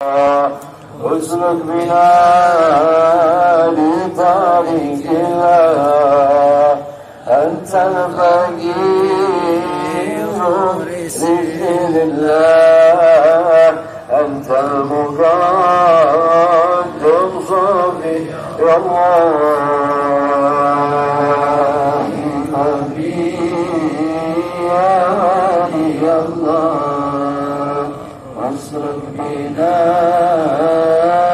اسلك بنا لطريق الله أنت الفقير لدين الله أنت المقدم صفي يا الله يا الله واسلك بنا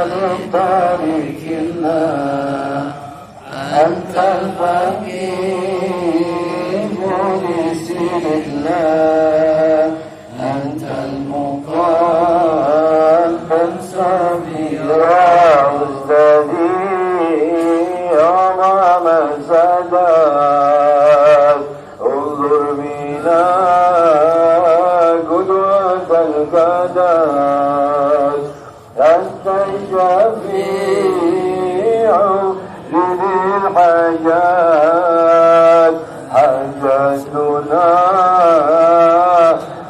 لطريق الله أنت الفقير لسير الله أنت المقدم سبيلا مستدير أمام السادات انظر بنا قدوة القدس أنت الشفيع لذي الحاجات حاجتنا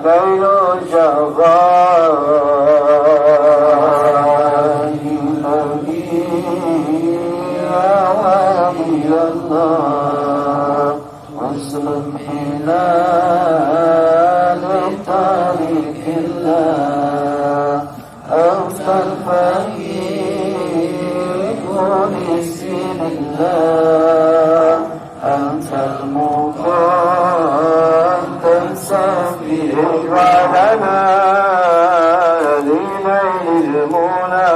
ليل شفاعة يا ولي الله واسلك بنا لطريق الله أنت الفقير لسير الله أنت المقدم سفير لنا لنيل المنى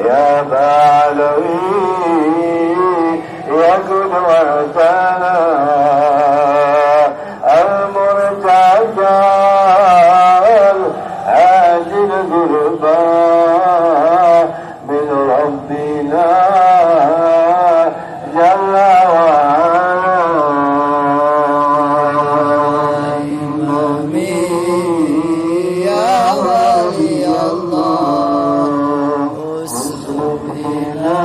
يا بعلوي يا قدوتنا المرتجى العاجل قربا من ربنا جل وعلا يا ولي الله اسلك بنا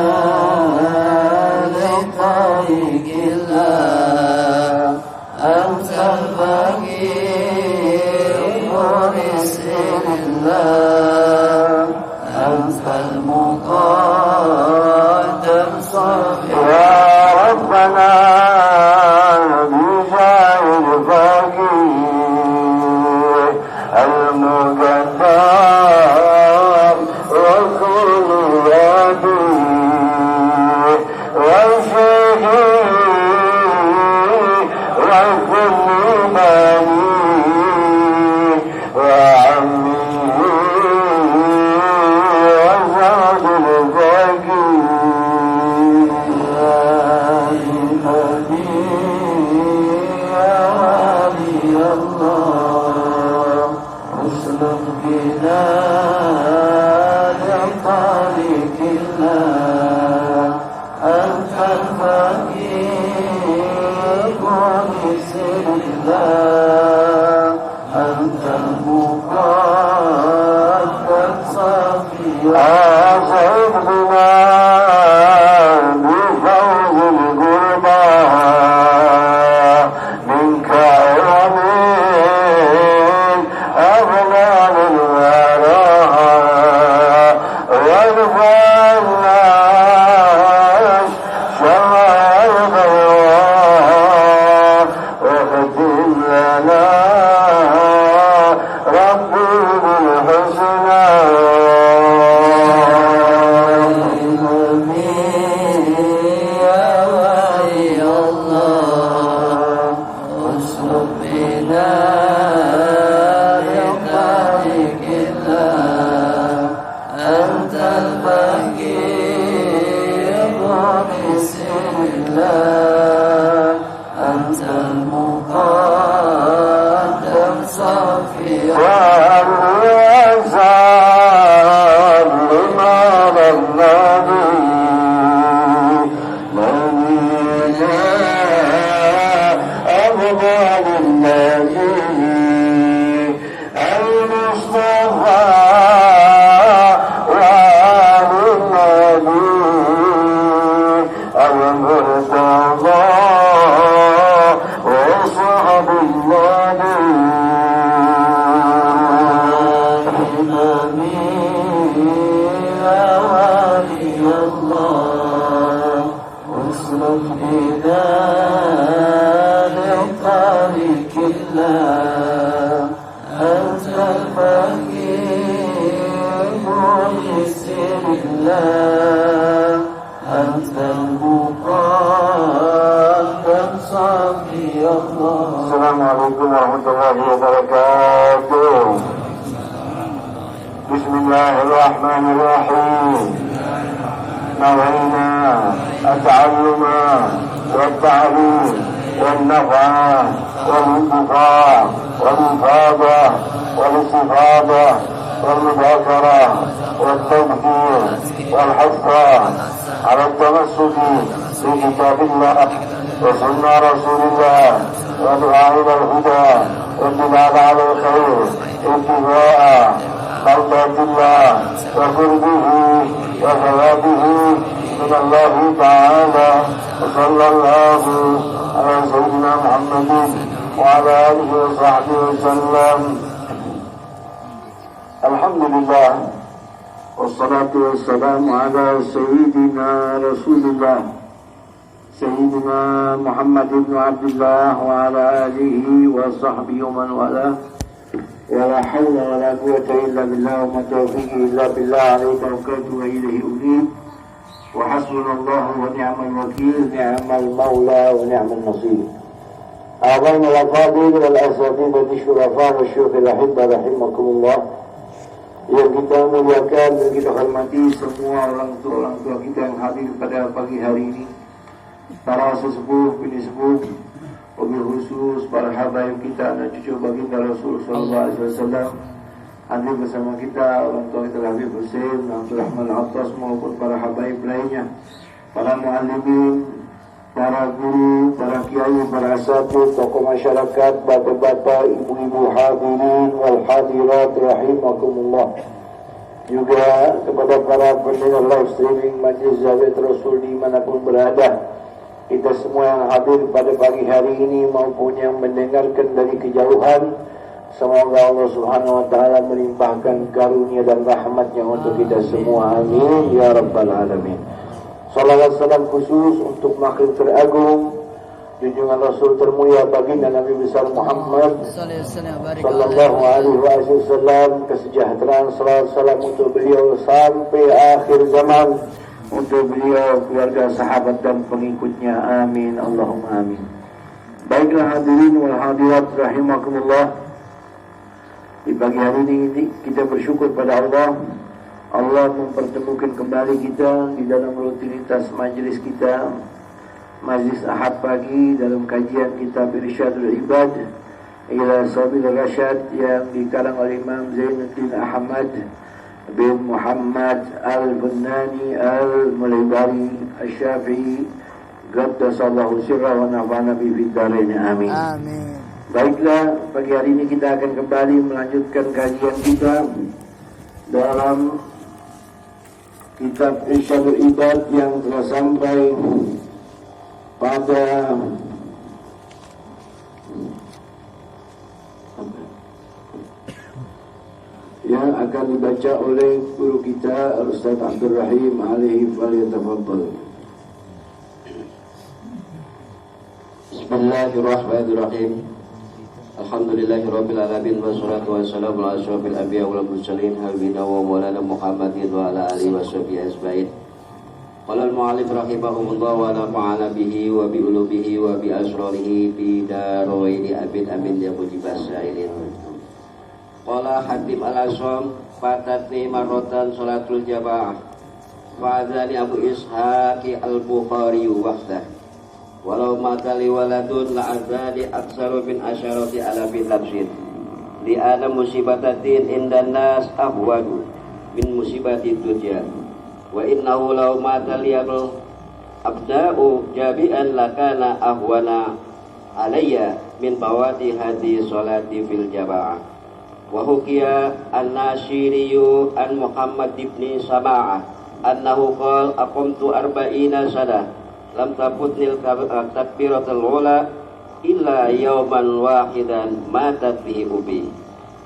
لطريق الله أنت الفقير لسير الله أنت المقدم صفي يا ربنا بجاه الفقير المقدم وكل يدي والشهيد وكل بني وعمي وزاد الفقير يا ولي الله اسلك بنا لطريق الله أنت الفقير لسير الله أنت المقدم صفي أعزك بنا بفوز القربى منك يومين أغلال الوراء وارفعنا شمال الغيوان واختم لنا ربي بالحسنى سبيل ولي الله اسلك بنا لطريق الله أنت الفقير يسر الله أنت المقدم صفي الله. السلام عليكم ورحمة الله وبركاته. بسم الله الرحمن الرحيم. نوينا التعلم والتعليم والنفع والانتفاع والإفادة والاستفادة والمذاكرة والتذكير والحث على التمسك بكتاب الله وسنة رسول الله والدعاء إلى الهدى والدلالة على الخير اتباع مرضات الله وقربه وثوابه من الله تعالى. وصلى الله على سيدنا محمد وعلى آله وصحبه وسلم. Alhamdulillah wassalatu wassalamu ala sayyidina Rasulillah Sayyidina Muhammad ibn Abdullah wa ala alihi wa sahbihi wa man wala wa la hawla wa la quwwata illa billah wa ma tawfiqi illa billah alayhi tawakkaltu wa ilayhi unib wa hasbunallahu wa ni'mal wakil ni'mal maula wa ni'mal nasir. A'zam al-fadil wal asatid wa syurafa wa syuhil ahibba rahimakumullah. Yang kita muliakan dan kita hormati semua orang tua kita yang hadir pada pagi hari ini, para sesepuh, bini sepuh, wabil khusus para habaib kita dan cucu baginda Rasul sallallahu alaihi wasallam hadir bersama kita, orang tua kita Habib Hussein, Abdul Rahman Atas maupun para habaib lainnya, para muallimin, para guru, para kiai, para asatidz, tokoh masyarakat, bapak-bapak, ibu-ibu hadirin wal hadirat rahimakumullah. Juga kepada para pendengar live streaming Majlis Zawiyat Rasul dimanapun berada, kita semua yang hadir pada pagi hari ini maupun yang mendengarkan dari kejauhan, semoga Allah Subhanahu wa taala melimpahkan karunia dan rahmatnya untuk kita semua. Amin ya rabbal alamin. Salawat salam khusus untuk makhluk teragung, junjungan Rasul termulia baginda Nabi besar Muhammad sallallahu alaihi wasallam, kesejahteraan salawat salam untuk beliau sampai akhir zaman, untuk beliau, keluarga, sahabat dan pengikutnya. Amin Allahumma amin. Baiklah hadirin wal hadirat rahimakumullah, di pagi hari ini kita bersyukur pada Allah mempertemukan kembali kita di dalam rutinitas majlis kita, majlis Ahad pagi, dalam kajian kitab Irsyadul Ibad ila Sabil Rasyad yang dikarang oleh Imam Zainuddin Ahmad bin Muhammad Al-Bunnani Al-Mulibari Al-Syafi'i Qaddasallahu sirra wa nafa'ana bi fid dharain. Amin. Amin. Baiklah, pagi hari ini kita akan kembali melanjutkan kajian kita dalam kitab Irsyadul Ibad yang telah sampai pada yang akan dibaca oleh guru kita Ustaz Abdul Rahim alaihi falyatafaddal. Bismillahirrahmanirrahim. Alhamdulillahirabbil alamin wassalatu wassalamu ala asyrofil anbiya wal mursalin habibina wa maulana Muhammadin wa ala alihi washabihi ajmain. Qala al-mu'allif rahimahumullah wa nafa'ana bihi wa bi ulubihi wa bi asrarihi fi daraini amin amin ya mujibas sa'ilin. Qala Hatim al-Asam fatatni marratan salatul jamaah fa'adzani Abu Ishaqi al-Bukhari wahdah walau matali waladun la'adzani aksaru min asyarati alafin labsin li'ana musibatatin indan nas ahwadu min musibati dunya wa innahu law matali abda'u jabi'an lakana ahwana alayya min bawati hadi salati fil jamaah. Wa hukiya an-Nashiriyu an Muhammad ibn Sama'ah annahu qala aqamtu arba'ina sana lam tafutnil takbiratul ula illa yawman wahidan matat fihi ubi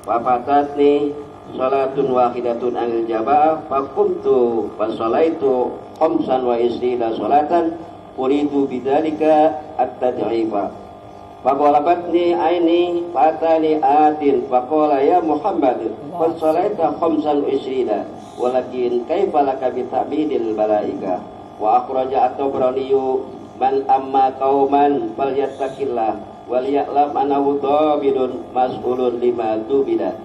wa fatatni salatun wahidatun anil jamaah faqumtu fasolaitu khamsan wa isrina salatan uridu bidzalika at-tad'ifa faqalabatni aini fatani atin faqala ya Muhammad fasolaita khamsan wa isrina walakin kaifa laka bi ta'bidil malaika wa akhraja at-Tabrani man amma qauman falyattaqillah wal ya'lam annahu dhabidun mas'ulun lima tubida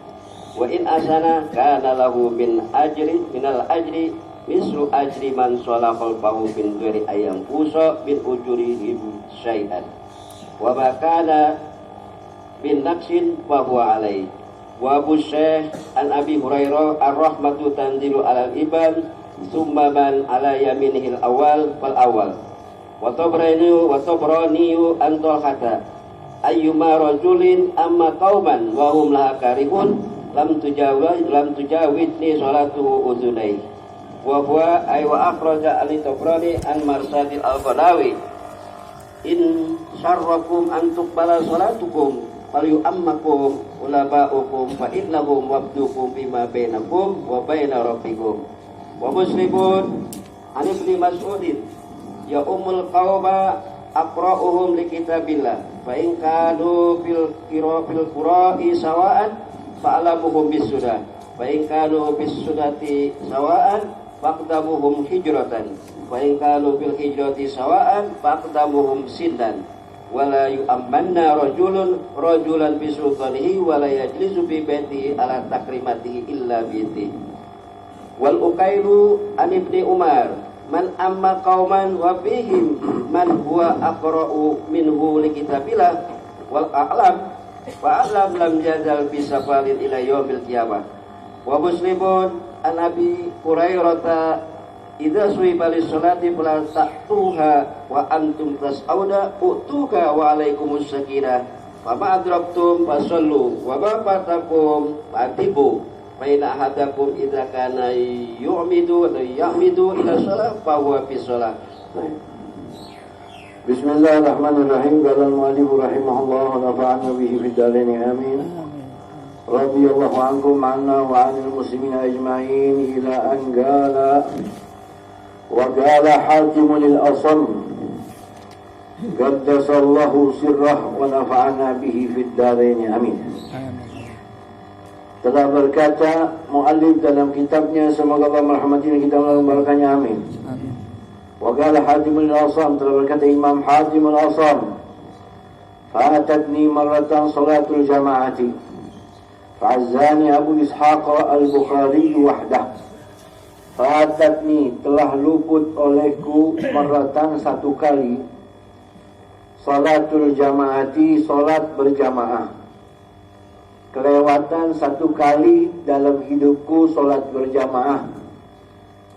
wa in asana kana lahu minal ajri mislu ajri man sholahal bahu bin ghairi ayam usa bin ujurihim syai'an wa ma kana bin naqsin fa huwa alai wa Abu Syekh an Abi Hurairah ar-rahmatu tanzilu alal ibad summa man ala yaminihil awal fal awal wa Tabrani an Talhata ayyuma rajulin amma qauman wa hum laha karihun lam tujawidni salatuhu uzunai wa huwa ay wa akhraja Ali Tabrani an Marsadil al-Qadawi in syarrakum an tuqbala salatukum falyu'ammakum ulama'ukum fa innahum wabdukum bima bainakum wa baina rabbikum wa Muslimun an Ibni Mas'udin ya ummul qauma aqra'uhum li kitabillah fa in kanu fil qura'i sawa'an fa'alamuhum bis-sunnah fa in kanu bis-sunnati sawa'an faqdamuhum hijratan fa in kanu bil hijrati sawa'an faqdamuhum sinnan wala yu'ammanna rajulan bi sultanihi wala yajlisu bi baitihi ala takrimatihi illa bi'ti wal uqailu an Ibni Umar man amma qauman wa fihim man huwa aqra'u minhu li kitabillah wal a'lam fa'alam lam jazal bisafarin ila yaumil qiyamah wa Muslimun an Abi Hurairah idza suiba lis salati fala ta'tuha wa antum tas'auda utuka wa alaikumus sakinah fa ma adraktum fasallu wa ma fatakum fatibu fa in ahadakum idza kana yu'midu wa yahmidu ila shalah fa huwa fi shalah. Bismillahirrahmanirrahim. Qala al-mu'allif rahimahullah wa nafa'ana bihi fid dharain amin. Radhiyallahu ankum anna wa 'anil muslimina ajma'in ila an qala wa qala Hatim al-Asam qaddasallahu sirrah wa nafa'ana bihi fid dharain amin. Telah berkata mu'allif dalam kitabnya, semoga Allah merahmati kita melalui barakahnya, amin. Wa qala Hatim al-Asam, telah berkata Imam Hatim al-Asam, fa'atatni marratan salatul jama'ati fa'azzani Abu Ishaq al-Bukhari wahdah. Fa'atatni, telah luput olehku marratan satu kali salatul jama'ati, salat berjamaah. Kelewatan satu kali dalam hidupku salat berjamaah.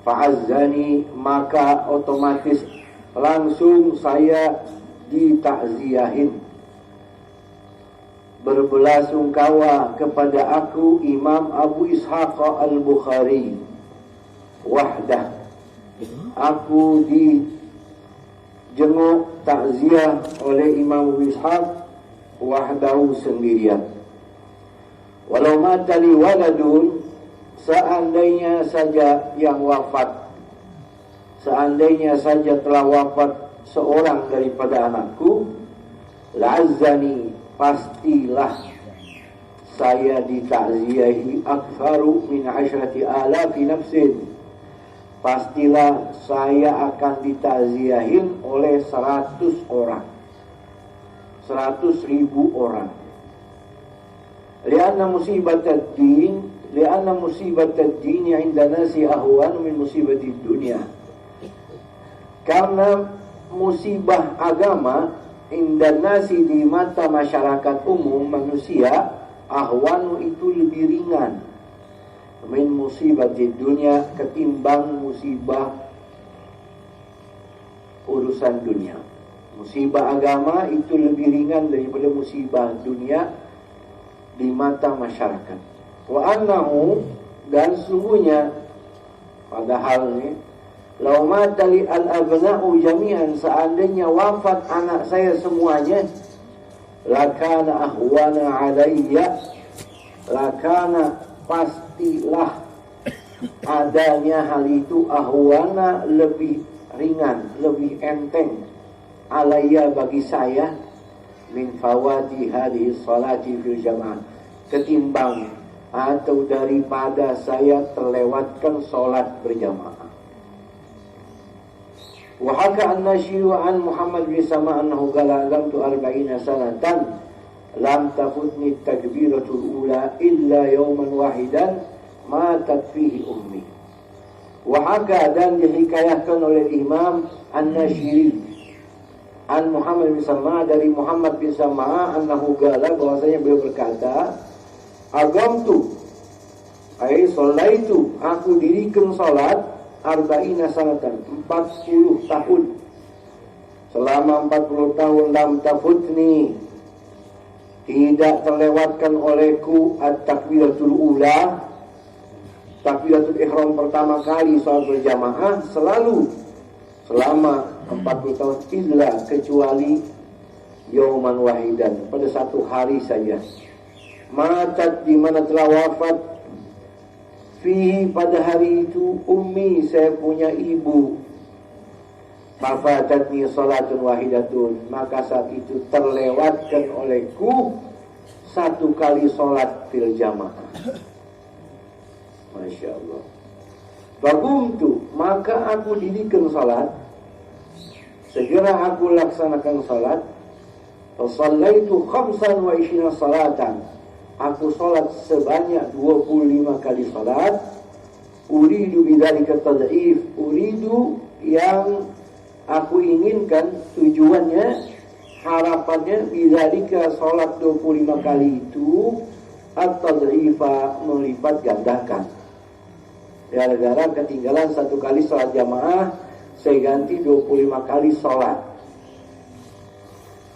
Fa'azzani, maka otomatis langsung saya ditakziahin. Berbelasungkawa kepada aku Imam Abu Ishaq al-Bukhari wahdah. Aku dijenguk takziah oleh Imam Abu Ishaq wahdahu sendirian. Walau matali waladun, seandainya saja yang wafat, seandainya saja telah wafat seorang daripada anakku, la'azzani, pastilah saya ditakziahi aktsaru min 10,000 nafsin, pastilah saya akan ditakziahin oleh 100 orang, 100.000 orang. Lianna musibat ad-din, lianna musibat ad-din 'inda nasi ahwan min musibati dunya. Karena musibah agama inda nasi, di mata masyarakat umum manusia, ahwanu itu lebih ringan min musibati dunya, ketimbang musibah urusan dunia. Musibah agama itu lebih ringan daripada musibah dunia di mata masyarakat. Wa annahu, dan sungguhnya, padahal ini, lau matali al-abna'u jami'an, seandainya wafat anak saya semuanya, lakana ahwana alayya, lakana pasti pastilah adanya hal itu ahwana lebih ringan, lebih enteng alaiya bagi saya min fawati hadhihi salati fil jamaah ketimbang atau daripada saya terlewatkan salat berjamaah. Wa haka an-Nashiru an Muhammad bin Sama annahu qala lamtu 40 sanatan lam tafutni takbiratul ula illa yawman wahidan matat fihi ummi. Wahaka dan dihikayahkan oleh Imam An-Nashiri an Muhammad bin Sama dari Muhammad bin Sama annahu qala bahwasanya beliau berkata agamtu ai sallaitu aku dirikan salat 40 sanatan 40 tahun selama 40 tahun lam tafutni tidak terlewatkan olehku at-takbiratul ula takbiratul ihram pertama kali salat berjamaah selalu selama 40 tahun illa kecuali yauman wahidan pada satu hari saja matat di mana telah wafat fihi pada hari itu ummi saya punya ibu fafatatni salatun wahidatun maka saat itu terlewatkan olehku satu kali salat fil jamaah. Masya Allah. Faqumtu maka aku dirikan salat segera aku laksanakan salat fasallaitu 25 salatan aku salat sebanyak 25 kali salat uridu bidzalika tad'if uridu yang aku inginkan tujuannya harapannya bidzalika salat 25 kali itu at-tad'ifa melipat gandakan gara-gara ketinggalan satu kali salat jamaah saya ganti 25 kali salat.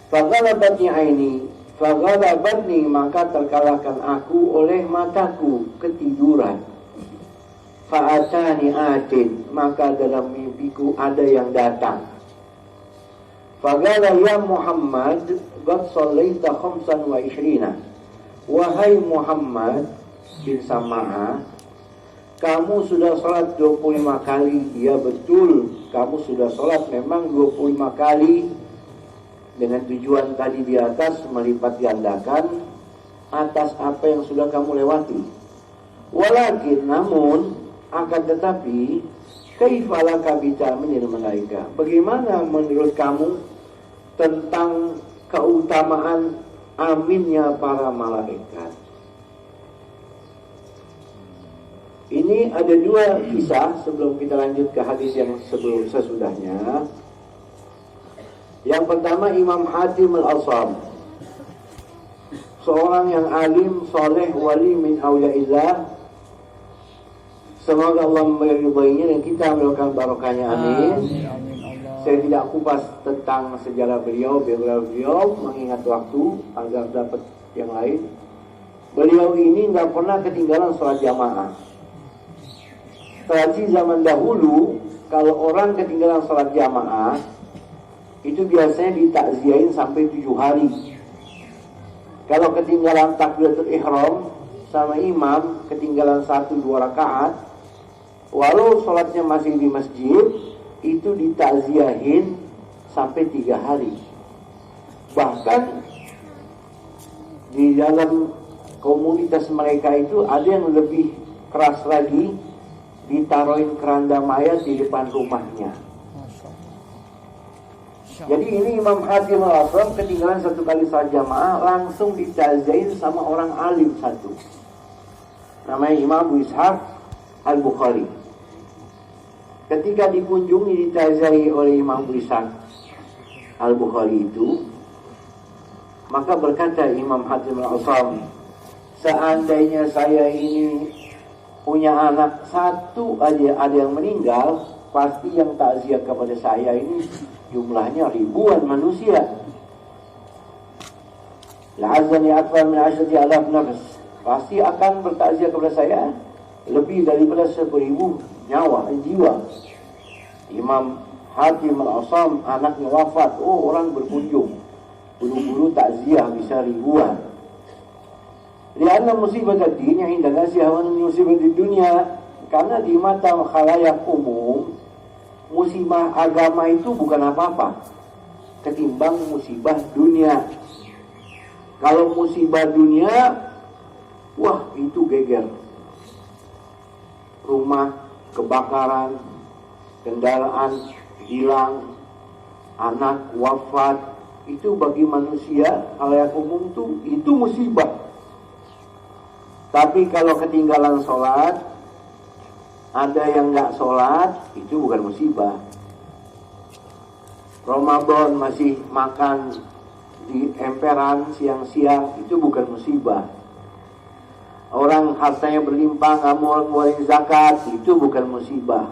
Faghalabatni aini faghalabatni maka terkalahkan aku oleh mataku ketiduran. Fa'atani atin maka dalam mimpiku ada yang datang. Faghala ya Muhammad qad sallaita 25 wahai Muhammad bin Sama'a kamu sudah salat 25 kali. Ya betul, kamu sudah salat memang 25 kali dengan tujuan tadi di atas melipat gandakan atas apa yang sudah kamu lewati. Walakin namun akan tetapi kaifalaka bitaminil malaika. Bagaimana menurut kamu tentang keutamaan aminnya para malaikat? Ini ada dua kisah sebelum kita lanjut ke hadis yang sesudahnya. Yang pertama Imam Hatim Al-Asam, seorang yang alim, soleh, wali min awliyaillah. Semoga Allah meridainya dan kita melakukan barokahnya, amin. Saya tidak kupas tentang sejarah beliau, biografi beliau, mengingat waktu agar dapat yang lain. Beliau ini nggak pernah ketinggalan sholat jamaah. Tradisi zaman dahulu, kalau orang ketinggalan sholat jamaah, itu biasanya ditakziahin sampai 7 hari. Kalau ketinggalan takbiratul ihram sama imam, ketinggalan 1-2 rakaat, walau sholatnya masih di masjid, itu ditakziahin sampai 3 hari. Bahkan di dalam komunitas mereka itu ada yang lebih keras lagi, ditaruhin keranda mayat di depan rumahnya. Jadi ini Imam Hatim Al-Asam ketinggalan 1 kali salat jamaah langsung ditakziahin sama orang alim satu. Namanya Imam Abu Ishaq Al-Bukhari. Ketika dikunjungi ditakziahi oleh Imam Abu Ishaq Al-Bukhari itu, maka berkata Imam Hatim Al-Asam, seandainya saya ini punya anak satu aja ada yang meninggal, pasti yang takziah kepada saya ini jumlahnya ribuan manusia. La'azani akthar min 10,000 nafs. Pasti akan bertakziah kepada saya lebih daripada 1000 nyawa, jiwa. Imam Hatim Al-Asam anaknya wafat, orang berkunjung. Buru-buru takziah bisa ribuan. Lianna musibah ad-din yang indah nasi hawan musibah di dunia. Karena di mata khalayak umum, musibah agama itu bukan apa-apa ketimbang musibah dunia. Kalau musibah dunia, wah itu geger. Rumah kebakaran, kendaraan hilang, anak wafat, itu bagi manusia khalayak umum itu musibah. Tapi kalau ketinggalan sholat, ada yang nggak sholat, itu bukan musibah. Ramadan masih makan di emperan siang-siang, itu bukan musibah. Orang hartanya berlimpah nggak mau ngeluarin zakat, itu bukan musibah.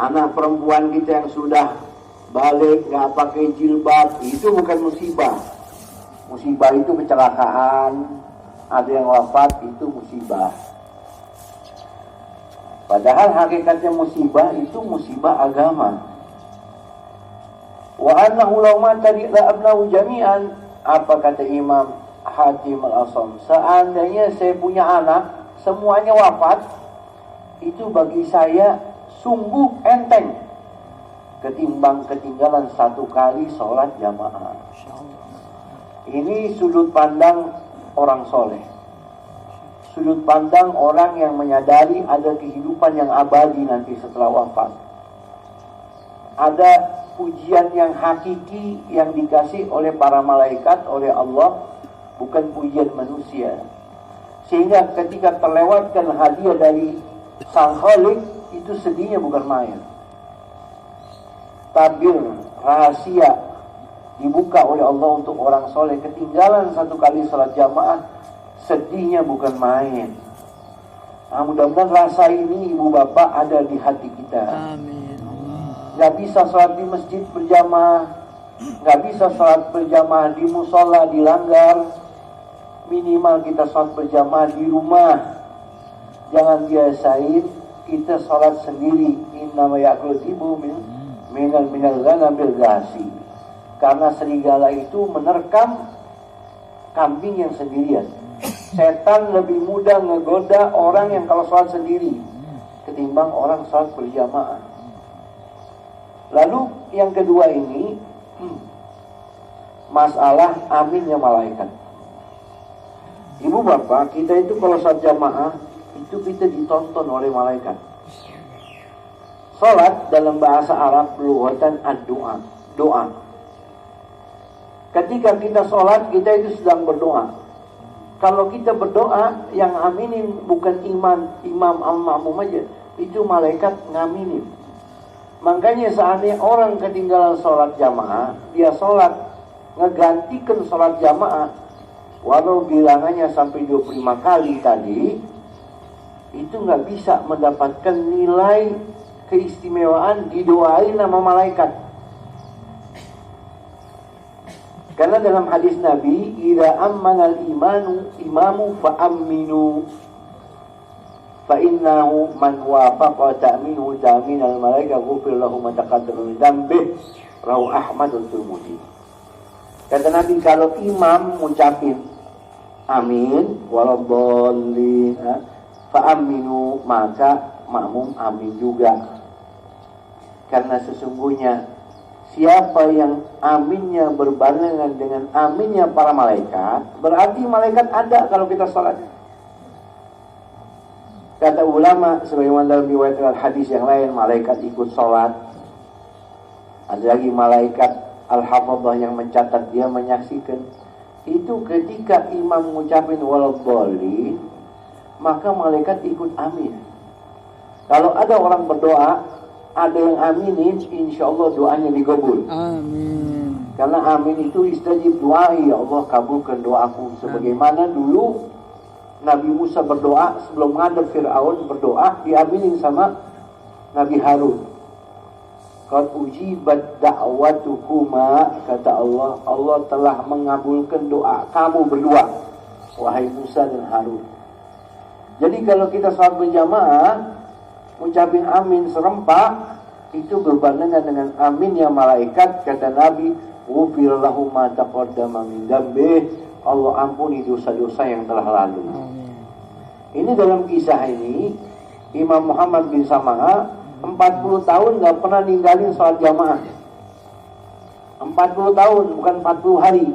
Anak perempuan kita yang sudah balik nggak pakai jilbab, itu bukan musibah. Musibah itu kecelakaan, ada yang wafat, itu musibah. Padahal hakikatnya musibah itu musibah agama. Wa annahu law mata la'abnahu jami'an. Apa kata Imam Hatim al-Asam? Seandainya saya punya anak, semuanya wafat, itu bagi saya sungguh enteng ketimbang ketinggalan satu kali sholat jamaah. Ini sudut pandang orang soleh. Sudut pandang orang yang menyadari ada kehidupan yang abadi nanti setelah wafat. Ada pujian yang hakiki yang dikasih oleh para malaikat, oleh Allah, bukan pujian manusia. Sehingga ketika terlewatkan hadiah dari Sang Khalik, itu sedihnya bukan main. Tabir, rahasia dibuka oleh Allah untuk orang soleh. Ketinggalan satu kali salat jamaah, sedihnya bukan main. Nah, mudah-mudahan rasa ini ibu bapak ada di hati kita. Amin. Gak bisa sholat di masjid berjamaah, gak bisa sholat berjamaah di musola, dilanggar. Minimal kita sholat berjamaah di rumah. Jangan biasain kita sholat sendiri. Innama ya'kul ibu minal ghanabil ghasi. Karena serigala itu menerkam kambing yang sendirian. Setan lebih mudah ngegoda orang yang kalau sholat sendiri ketimbang orang sholat berjamaah. Lalu yang kedua ini masalah aminnya malaikat. Ibu bapak, kita itu kalau sholat jamaah itu kita ditonton oleh malaikat. Sholat dalam bahasa Arab lughatan ad-du'a, doa. Ketika kita sholat, kita itu sedang berdoa. Kalau kita berdoa, yang aminin bukan imam al-ma'mum aja, itu malaikat ngaminin. Makanya seandainya orang ketinggalan sholat jamaah, dia sholat ngegantikan sholat jamaah, walau bilangannya sampai 25 kali tadi, itu nggak bisa mendapatkan nilai keistimewaan didoain sama malaikat. Karena dalam hadis Nabi, "Idza ammana al-imamu fa'amminu fa innahu man wafaqa ta'minu ta'minal malaika ghufir lahu ma taqaddama min dhanbihi." Rawahu Ahmad dan Tirmidzi. Kata Nabi, kalau imam ngucapin amin waladhdallin fa'amminu, maka makmum amin juga. Karena sesungguhnya siapa yang aminnya berbarengan dengan aminnya para malaikat, berarti malaikat ada kalau kita sholat. Kata ulama, sebagaimana dalam riwayat hadis yang lain, malaikat ikut sholat. Ada lagi malaikat al-hafadhah yang mencatat, dia menyaksikan. Itu ketika imam mengucapin waladhdallin, maka malaikat ikut amin. Kalau ada orang berdoa, ada yang aminin, insya Allah doanya dikabul. Amin. Karena amin itu istajib doa, ya Allah kabulkan doaku. Sebagaimana dulu Nabi Musa berdoa sebelum menghadap Fir'aun, berdoa diaminin sama Nabi Harun. Qad ujibat da'watukuma, kata Allah, Allah telah mengabulkan doa kamu berdua, wahai Musa dan Harun. Jadi kalau kita sholat berjamaah, ucapin amin serempak, itu berbarengan dengan aminnya malaikat. Kata Nabi, ghufir lahu ma taqaddama min dhanbihi Allah ampuni dosa-dosa yang telah lalu. Ini dalam kisah ini Imam Muhammad bin Sama'a 40 tahun gak pernah ninggalin sholat jamaah. 40 tahun, bukan 40 hari.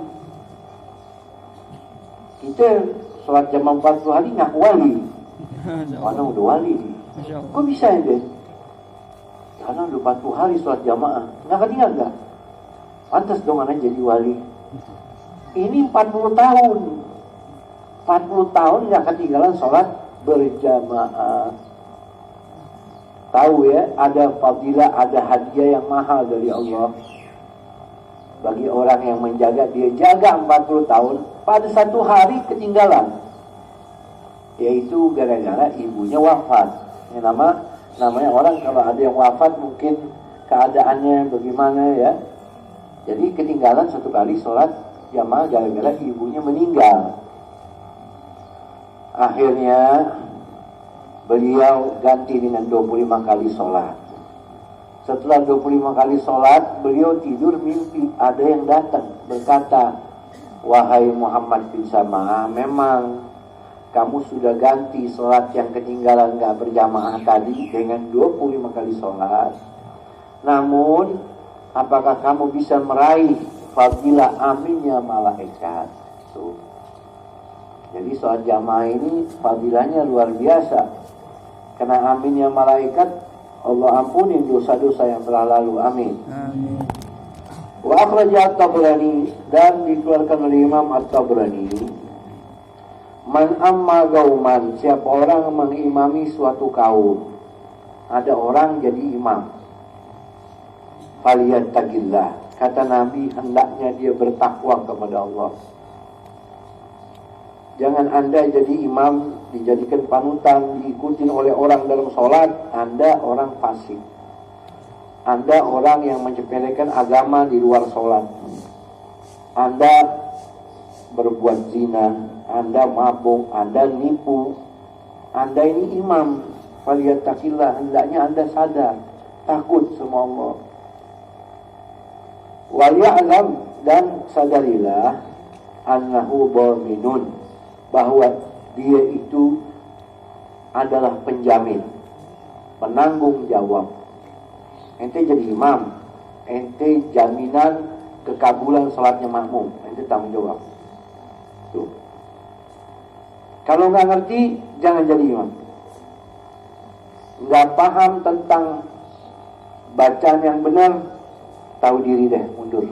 Kita sholat jamaah 40 hari ngaku wali. Mana udah wali nih? Kok bisa ya deh? Karena udah 40 hari sholat jamaah. Nggak ketinggalan gak? Pantas dong anak jadi wali. Ini 40 tahun. 40 tahun nggak ketinggalan sholat berjamaah. Tahu ya, ada fadilah, ada hadiah yang mahal dari Allah bagi orang yang menjaga. Dia jaga 40 tahun, pada satu hari ketinggalan, yaitu gara-gara ibunya wafat. Ini namanya orang kalau ada yang wafat mungkin keadaannya bagaimana ya. Jadi ketinggalan satu kali sholat jamaah gara-gara ibunya meninggal. Akhirnya beliau ganti dengan 25 kali sholat. Setelah 25 kali sholat, beliau tidur mimpi ada yang datang berkata, wahai Muhammad bin Sama'a, memang kamu sudah ganti sholat yang ketinggalan gak berjamaah tadi dengan 25 kali sholat. Namun, apakah kamu bisa meraih fadilah aminnya malaikat? Tuh. Jadi sholat jamaah ini fadilahnya luar biasa. Karena aminnya malaikat, Allah ampuni dosa-dosa yang telah lalu. Amin. Amin. Wa akhraja At-Tabrani, dan dikeluarkan oleh Imam At-Tabrani, man amma gauman, siapa orang mengimami suatu kaum. Ada orang jadi imam. Falyattaqillah, kata Nabi, hendaknya dia bertakwa kepada Allah. Jangan Anda jadi imam, dijadikan panutan, diikutin oleh orang dalam sholat, Anda orang fasik. Anda orang yang menyepelekan agama di luar sholat. Anda berbuat zina, Anda mabuk, Anda nipu. Anda ini imam. Falyattaqillah, hendaknya Anda sadar, takut sama Allah. Wal ya'lam, dan sadarilah annahu dhaminun, bahwa dia itu adalah penjamin, penanggung jawab. Ente jadi imam, ente jaminan kekabulan salatnya makmum, ente tanggung jawab. Tuh. Kalau nggak ngerti, jangan jadi imam. Nggak paham tentang bacaan yang benar, tahu diri deh, mundur.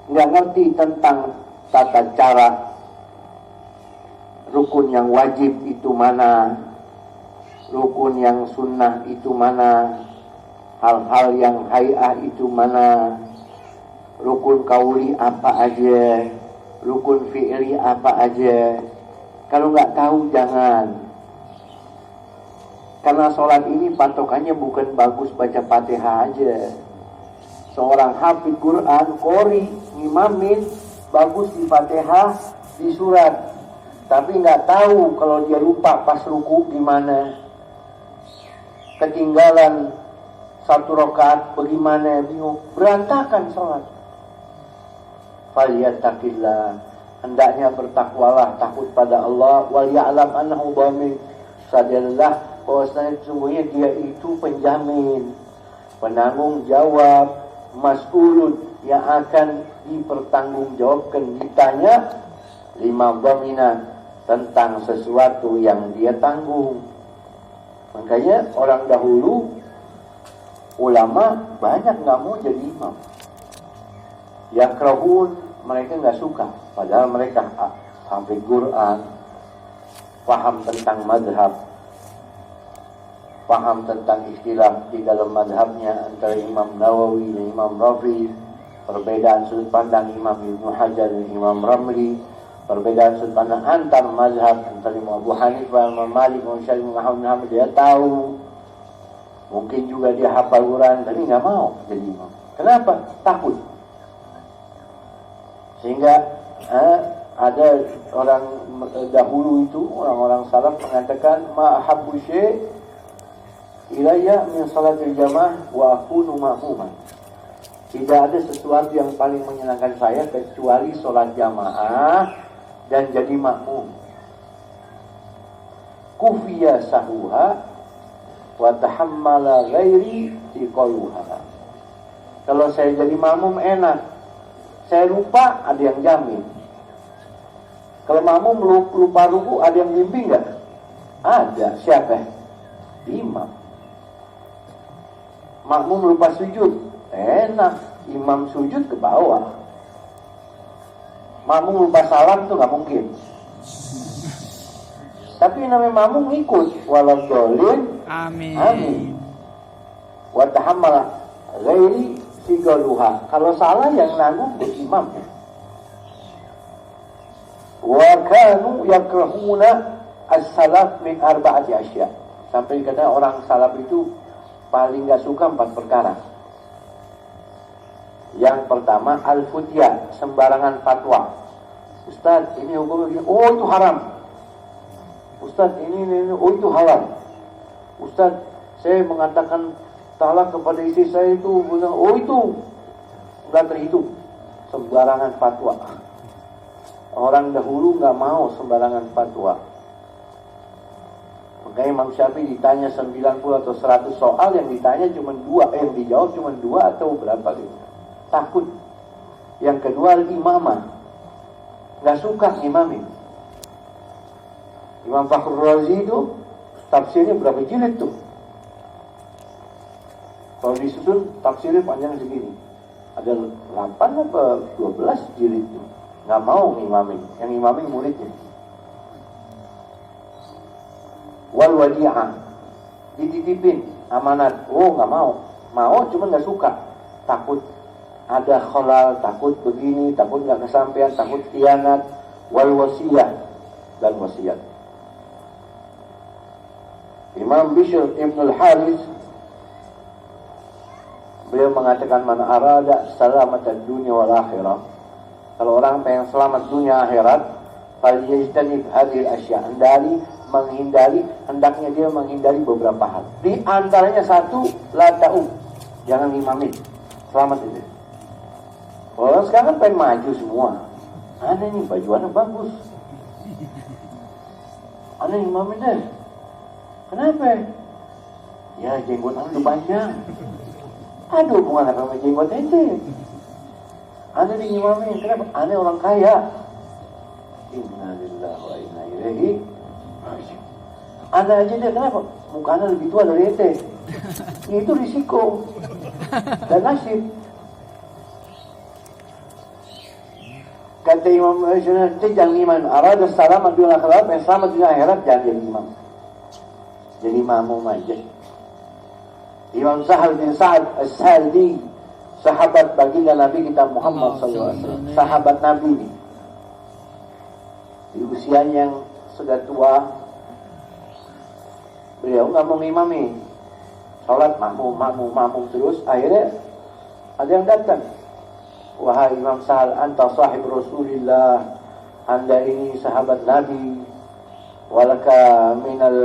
Nggak ngerti tentang tata cara rukun yang wajib itu mana, rukun yang sunnah itu mana, hal-hal yang hay'ah itu mana, rukun kauli apa aja, rukun fi'li apa aja. Kalau nggak tahu jangan. Karena sholat ini patokannya bukan bagus baca Fatihah aja. Seorang hafid Quran, qori, ngimamin, bagus di Fatihah, di surat, tapi nggak tahu kalau dia lupa pas ruku gimana, ketinggalan satu rakaat bagaimana, bingung, berantakan sholat. Falyattaqillah, hendaknya bertakwalah, takut pada Allah. Wal ya'lam annahu dhamin, sadarilah bahwasanya sesungguhnya dia itu penjamin, penanggung jawab, mas'ulun, yang akan dipertanggungjawabkan, ditanya lima dhamina, tentang sesuatu yang dia tanggung. Makanya orang dahulu ulama banyak nggak mau jadi imam. Yakrahun, mereka nggak suka, padahal mereka sampai Quran, paham tentang madhab, paham tentang istilah di dalam madhabnya antara Imam Nawawi dan Imam Rafi, perbedaan sudut pandang Imam Ibnu Hajar dan Imam Ramli, perbedaan sudut pandang antar mazhab antara Imam Abu Hanifah, Imam Malik, Imam Syafi'i, Imam Ahmad. Dia tahu, mungkin juga dia hafal Quran, tapi nggak mau jadi imam. Kenapa? Takut. Sehingga ada orang dahulu itu, orang-orang salaf mengatakan, ma'ahabbu syai' ilayya min salatil jamaah wa akunu ma'muman. Tidak ada sesuatu yang paling menyenangkan saya kecuali sholat jamaah dan jadi makmum. Kufiya sahuha wa tahammala ghairi tiqaluha. Kalau saya jadi makmum enak. Saya lupa, ada yang jamin. Kalau makmum lupa ruku, ada yang bimbing nggak? Ada. Siapa? Imam. Makmum lupa sujud, enak. Imam sujud ke bawah. Makmum lupa salam itu nggak mungkin. Tapi namanya makmum ngikut. Walau dolin. Amin. Amin. Wa tahammala ghairi tiqaluha. Kalau salah yang nanggung itu imam. Wa kanu yakrahuna as-salaf min arba'ati asya. Sampai kata orang salaf itu paling gak suka 4 perkara. Yang pertama al-futyah, sembarangan fatwa. Ustaz, ini hukumnya begini. Oh, itu haram. Ustaz, ini oh itu halal. Ustaz, saya mengatakan talak kepada istri saya itu benar. Oh, itu enggak terhitung. Sembarangan fatwa. Orang dahulu nggak mau sembarangan fatwa. Makanya Imam Syafi'i ditanya 90 atau 100 soal, yang ditanya cuma 2, yang dijawab cuma 2 atau berapa gitu. Takut. Yang kedua imamah. Nggak suka imamin. Imam Fakhrul Razi itu tafsirnya berapa jilid tuh? Kalau disusun tafsirnya panjang segini. Ada 8 atau 12 jilid tuh. Nggak mau ngimamin, yang ngimamin muridnya. Wal wadi'ah, dititipin amanat. Oh, nggak mau. Mau cuma nggak suka. Takut ada khalal, takut begini, takut nggak kesampaian, takut khianat. Wal wasiyah, dan wasiat. Imam Bishr Ibn al-Haris beliau mengatakan, man arada salamatan dunia wal akhirah, kalau orang pengen selamat dunia akhirat, falyajtanib hadhil asya, hendaknya dia menghindari beberapa hal. Di antaranya satu, la ta'u, jangan imamin. Selamat itu. Orang sekarang pengen maju semua. Aneh nih, baju anak bagus. Aneh imamin deh. Kenapa? Ya, jenggot anak udah panjang. Aduh, hubungan apa sama jenggot ente? Anda di imamin, kenapa? Anda orang kaya. Inna lillahi wa inna ilaihi raji'un. Anda aja deh, kenapa? Muka Anda lebih tua dari ente. Itu risiko dan nasib. Kata Imam Syafi'i, jangan iman. Arada salamat dunia akhirat, yang selamat dunia akhirat, jangan jadi imam. Jadi makmum aja. Imam Sahal bin Sa'ad As-Sa'di, sahabat baginda Nabi kita Muhammad SAW, sahabat Nabi ini, di usianya yang sudah tua, beliau nggak mau ngimami, sholat makmum terus. Akhirnya ada yang datang, wahai Imam Sahal, anta sahib Rasulillah, anda ini sahabat Nabi, walaka minal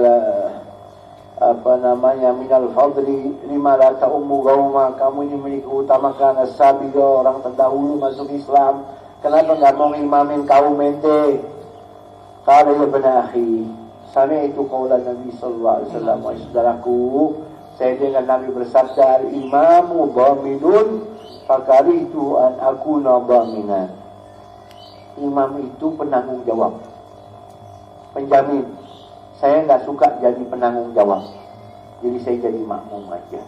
minal fadli lima la ta'ummu gauma, kamu ini memiliki utamakan as-sabiqa, orang terdahulu masuk Islam, kenapa nggak mau imamin kaum ente? Qala ya bani akhi, sami'tu qawla Nabi sallallahu alaihi wasallam, wa saudaraku, saya dengar Nabi bersabda, al-imamu dhaminun fakaritu an akuna dhaminan. Imam itu penanggung jawab, penjamin. Saya nggak suka jadi penanggung jawab, jadi saya jadi makmum aja.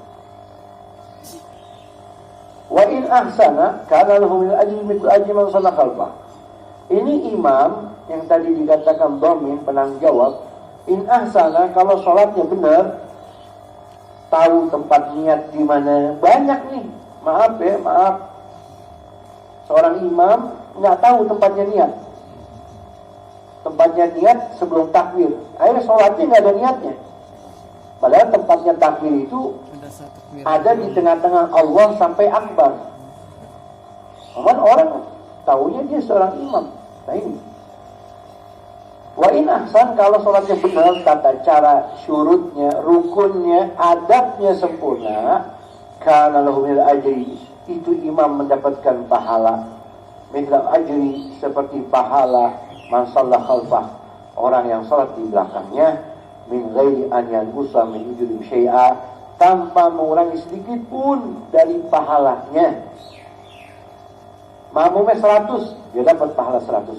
Wa in ahsana kana lahu min ajri mithlu ajri man shalla khalfah. Ini imam yang tadi dikatakan dhamin, penanggung jawab. In ahsana, kalau sholatnya benar, tahu tempat niat di mana. Banyak nih, maaf. Seorang imam nggak tahu tempatnya niat. Tempatnya niat sebelum takbir. Akhirnya sholatnya nggak ada niatnya. Padahal tempatnya takbir itu ada di tengah-tengah Allah sampai akbar. Namun orang tahunya dia seorang imam. Nah ini. Wa in ahsan, kalau sholatnya benar, tata cara, syurutnya, rukunnya, adabnya sempurna, kana lahu minal ajri itu imam mendapatkan pahala mithla ajri, seperti pahala man shalla khalfah, orang yang salat di belakangnya, min ghairi an yanqusa min ujuri syai'a, tanpa mengurangi sedikit pun dari pahalanya. Makmumnya 100, dia dapat pahala 100.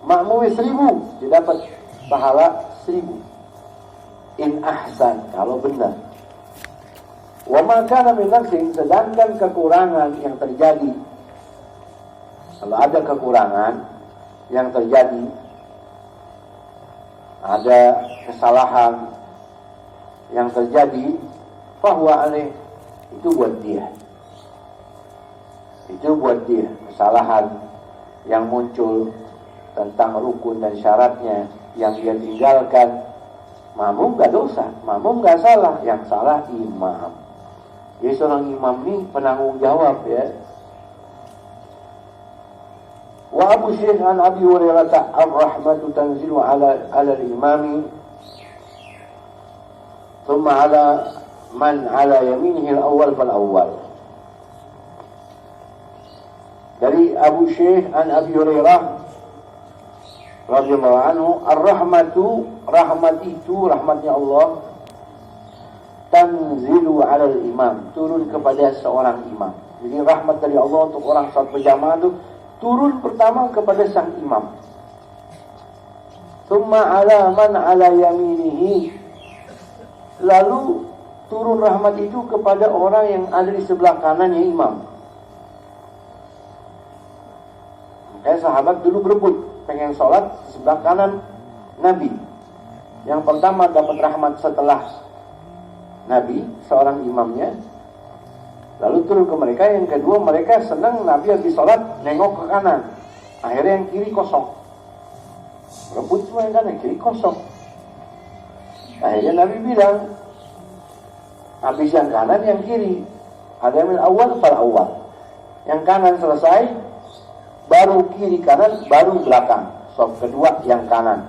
Makmumnya 1000, dia dapat pahala 1000. In ahsan, kalau benar. Wa ma kana min naqsin, sedangkan kekurangan yang terjadi, kalau ada kekurangan yang terjadi, ada kesalahan yang terjadi, fahuwa alaih, itu buat dia. Itu buat dia. Kesalahan yang muncul tentang rukun dan syaratnya yang dia tinggalkan, makmum gak dosa, makmum gak salah, yang salah imam. Jadi seorang imam ini penanggung jawab ya. Wa Abu Syekh an Abi Hurairah ar-rahmatu tanzilu ala al-imami thumma ala man ala yaminihi al-awwal fal-awwal. Dari Abu Syekh an Abi Hurairah radhiyallahu anhu, ar-rahmatu, rahmat itu, rahmatnya Allah, tanzilu 'alal imam, turun kepada seorang imam. Jadi rahmat dari Allah untuk orang salat berjamaah itu turun pertama kepada sang imam. Tsumma 'ala man 'ala yaminihi, lalu turun rahmat itu kepada orang yang ada di sebelah kanannya imam. Kayak sahabat dulu berebut pengen sholat sebelah kanan Nabi. Yang pertama dapat rahmat setelah Nabi, seorang imamnya. Lalu turun ke mereka. Yang kedua, mereka senang Nabi habis sholat nengok ke kanan. Akhirnya yang kiri kosong. Berebut semua yang kanan, kiri kosong. Akhirnya Nabi bilang, habis yang kanan, yang kiri. Ada yang awal fal awal. Yang kanan selesai, baru kiri kanan, baru belakang. Saf kedua yang kanan,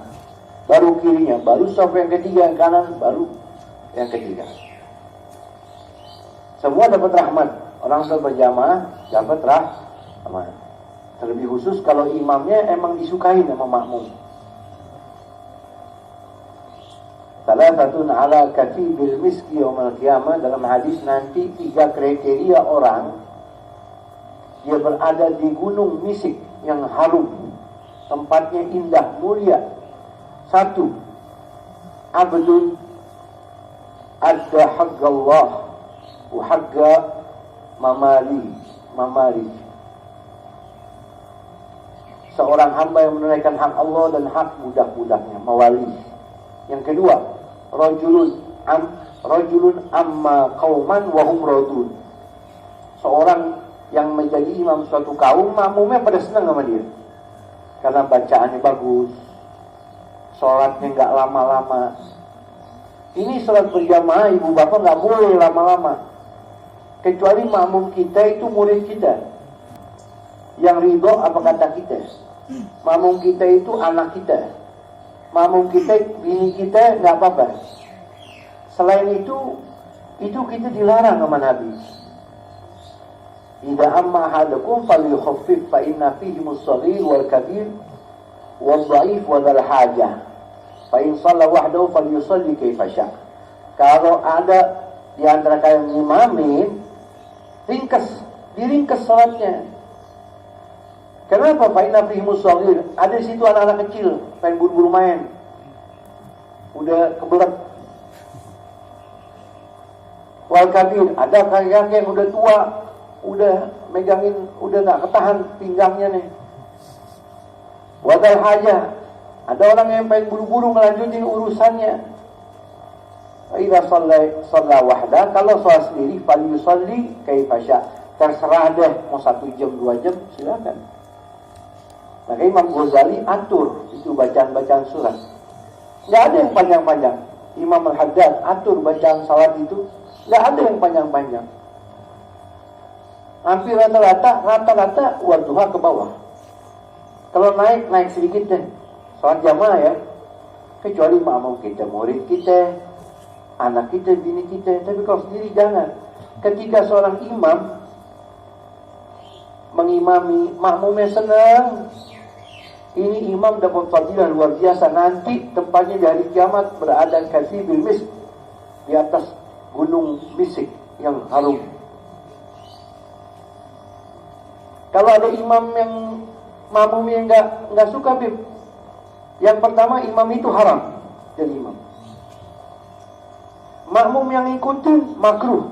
baru kirinya, baru saf yang ketiga yang kanan, baru yang ketiga. Semua dapat rahmat. Orang sholat berjamaah dapat rahmat. Terlebih khusus kalau imamnya emang disukai sama makmum. Salah satu ala katibil miski yaumil qiyamah, dalam hadis nanti 3 kriteria orang. Dia berada di gunung misik yang harum, tempatnya indah, mulia. 1, abdun adda haqqallah wa haqqa mamali. Seorang hamba yang menunaikan hak Allah dan hak budak-budaknya, mawali. Yang kedua, rajulun amma qauman wa hum radun. Seorang yang menjadi imam suatu kaum, makmumnya pada senang sama dia karena bacaannya bagus, sholatnya nggak lama-lama. Ini sholat berjamaah, ibu bapak nggak boleh lama-lama, kecuali makmum kita itu murid kita yang ridho apa kata kita. Makmum kita itu anak kita, makmum kita bini kita, nggak apa-apa. Selain itu kita dilarang sama Nabi. Idza amma ahadukum falyukhaffif fa inna fihi as-saghir wal kabir wal dha'if wa dzal hajah. Fa in shalla wahdahu falyusalli kaifa syaa. Kalau ada di antara kalian ngimamin, diringkas salatnya. Kenapa? Fa inna fihi as-saghir. Ada di situ anak-anak kecil pengen buru-buru main. Udah kebelet. Wal kabir, ada kakek-kakek yang udah tua, udah megangin, udah gak ketahan pinggangnya nih. Wadal haja, ada orang yang pengen buru-buru melanjutin urusannya. Idza shalla wahda, kalau sholat sendiri, fal yusalli kaifa syaa. Terserah deh, mau 1 jam 2 jam silakan. Maka Imam Ghazali atur itu bacaan-bacaan surat. Nggak ada yang panjang-panjang. Imam Al-Haddad atur bacaan salat itu, nggak ada yang panjang-panjang. Hampir rata-rata wadduha ke bawah. Kalau naik sedikit deh. Sholat jamaah ya. Kecuali makmum kita, murid kita, anak kita, bini kita. Tapi kalau sendiri jangan. Ketika seorang imam mengimami, makmumnya senang. Ini imam dapat fadilah luar biasa. Nanti tempatnya di hari kiamat berada kasibil misk, di atas gunung misik yang harum. Kalau ada imam yang makmumnya nggak suka, Bib, yang pertama imam itu haram jadi imam. Makmum yang ikutin makruh.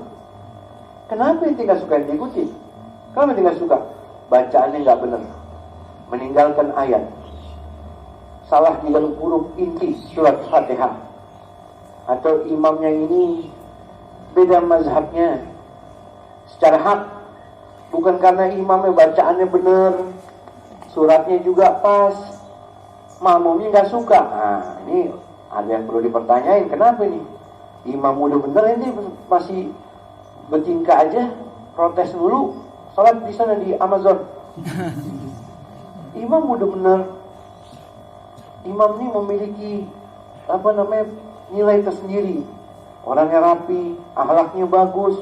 Kenapa ente nggak suka yang diikuti? Kenapa ente nggak suka? Bacaannya nggak benar, meninggalkan ayat, salah di dalam huruf inti surat Fatihah, atau imamnya ini beda mazhabnya secara hak, bukan karena imamnya bacaannya benar, suratnya juga pas, makmumnya nggak suka. Nah, ini ada yang perlu dipertanyain. Kenapa ini? Imam udah bener, ini masih bertingkah aja, protes dulu, salat di sana di Amazon. Imam udah bener, imam ini memiliki nilai tersendiri, orangnya rapi, akhlaknya bagus,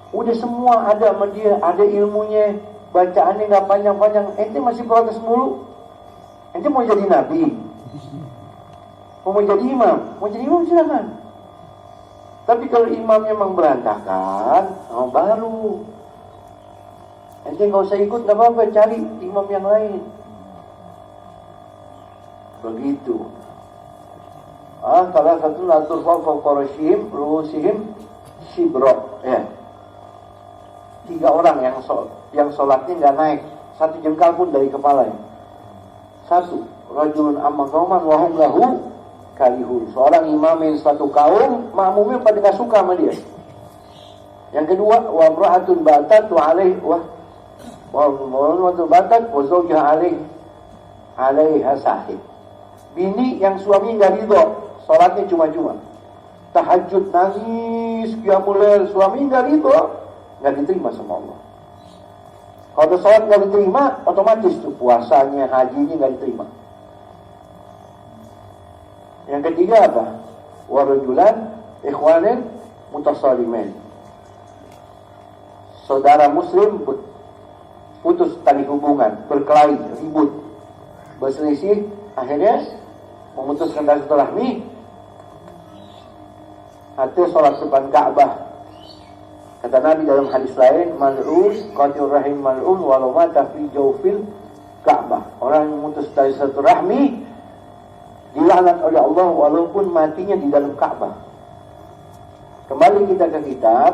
udah semua ada sama dia, ada ilmunya, bacaannya nggak panjang-panjang. Ente masih protes mulu. Ente mau jadi nabi, mau jadi imam, silakan. Tapi kalau imamnya memang berantakan, baru ente nggak usah ikut, nggak apa-apa, cari imam yang lain. Begitu. Salah satu natur fawqarashim rusihim shibrok. Ya. 3 orang yang sholatnya nggak naik 1 jengkal pun dari kepalanya. 1, rajulun amma qauman wa hum lahu karihun. Seorang imamin suatu kaum, makmumnya pada nggak suka sama dia. Yang kedua, wa imra'atun batat wa alaih wa batat wa zawjuha alaiha sahid. Bini yang suami nggak ridho, sholatnya cuma-cuma, tahajud nangis, qiyamul lail, suami nggak ridho, nggak diterima sama Allah. Kalau sholat nggak diterima, otomatis tuh puasanya, hajinya nggak diterima. Yang ketiga apa? Warajulan ikhwanin mutasalimin. Saudara muslim putus tali hubungan, berkelahi, ribut, berselisih, akhirnya memutuskan tali silaturahmi. Atau sholat depan Ka'bah. Kata Nabi dalam hadis lain, mal'un qatir rahim mal'un walau mata fi jawfil Ka'bah. Orang yang memutus tali silaturahmi dilaknat oleh Allah walaupun matinya di dalam Ka'bah. Kembali kita ke kitab,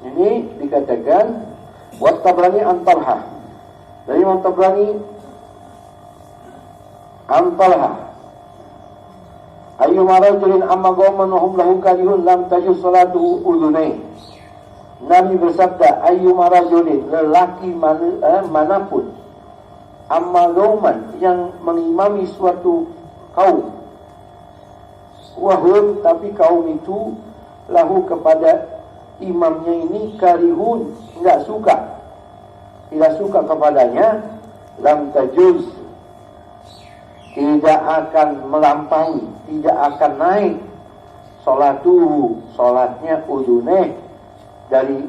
ini dikatakan Wat Tabrani an Talha. Dari Imam Tabrani an Talha, ayyuma rajulin amma qauman wa hum lahu karihun lam tajuz salatuhu udunai. Nabi bersabda, ayyuma rajulin, lelaki manapun, amma qauman, yang mengimami suatu kaum, wahum, tapi kaum itu lahu, kepada imamnya ini karihun, tidak suka kepadanya, lam tajuz, tidak akan melampaui, tidak akan naik sholatnya uduneh, dari